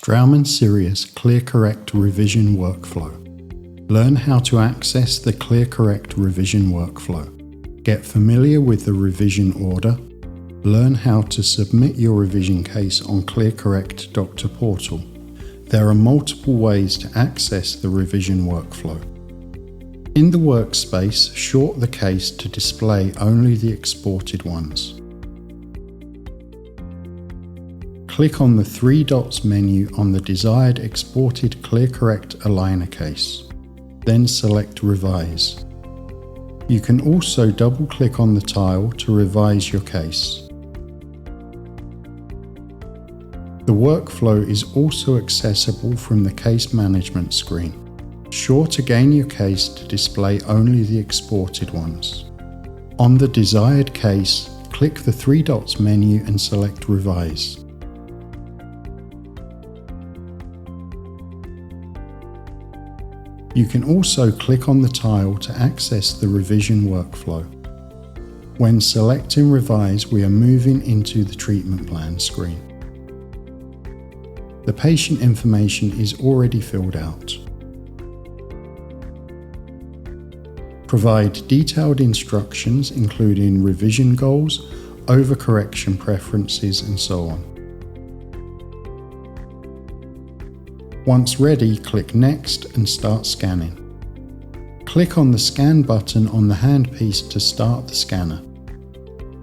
Straumann SIRIOS ClearCorrect Revision Workflow. Learn how to access the ClearCorrect Revision Workflow. Get familiar with the revision order. Learn how to submit your revision case on ClearCorrect Doctor Portal. There are multiple ways to access the revision workflow. In the workspace, short the case to display only the exported ones. Click on the three dots menu on the desired exported ClearCorrect aligner case. Then select Revise. You can also double-click on the tile to revise your case. The workflow is also accessible from the case management screen. Short again your case to display only the exported ones. On the desired case, click the three dots menu and select Revise. You can also click on the tile to access the revision workflow. When selecting Revise, we are moving into the treatment plan screen. The patient information is already filled out. Provide detailed instructions including revision goals, overcorrection preferences, and so on. Once ready, click Next and start scanning. Click on the Scan button on the handpiece to start the scanner.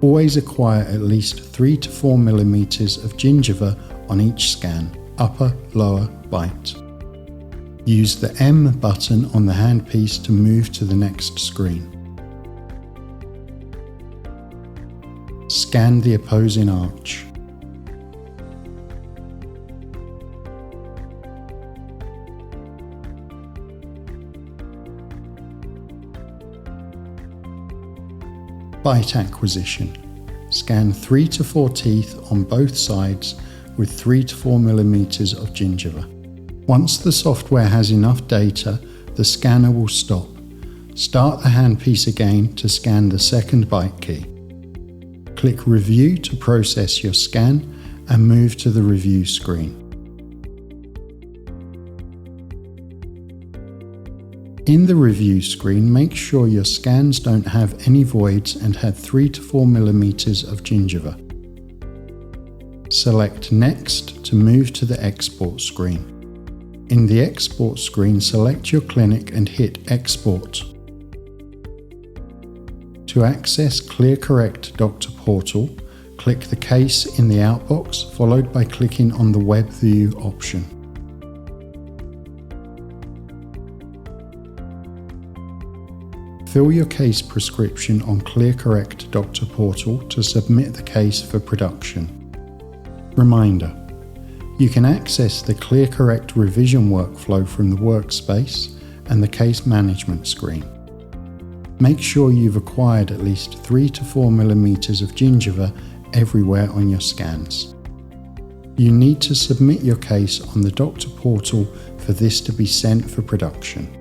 Always acquire at least 3 to 4 mm of gingiva on each scan, upper, lower, bite. Use the M button on the handpiece to move to the next screen. Scan the opposing arch. Bite acquisition. Scan 3 to 4 teeth on both sides with 3 to 4 mm of gingiva. Once the software has enough data, the scanner will stop. Start the handpiece again to scan the second bite key. Click Review to process your scan and move to the review screen. In the review screen, make sure your scans don't have any voids and have 3 to 4 mm of gingiva. Select Next to move to the export screen. In the export screen, select your clinic and hit Export. To access ClearCorrect Doctor Portal, click the case in the outbox, followed by clicking on the Web View option. Fill your case prescription on ClearCorrect Doctor Portal to submit the case for production. Reminder: you can access the ClearCorrect revision workflow from the workspace and the case management screen. Make sure you've acquired at least 3 to 4 mm of gingiva everywhere on your scans. You need to submit your case on the Doctor Portal for this to be sent for production.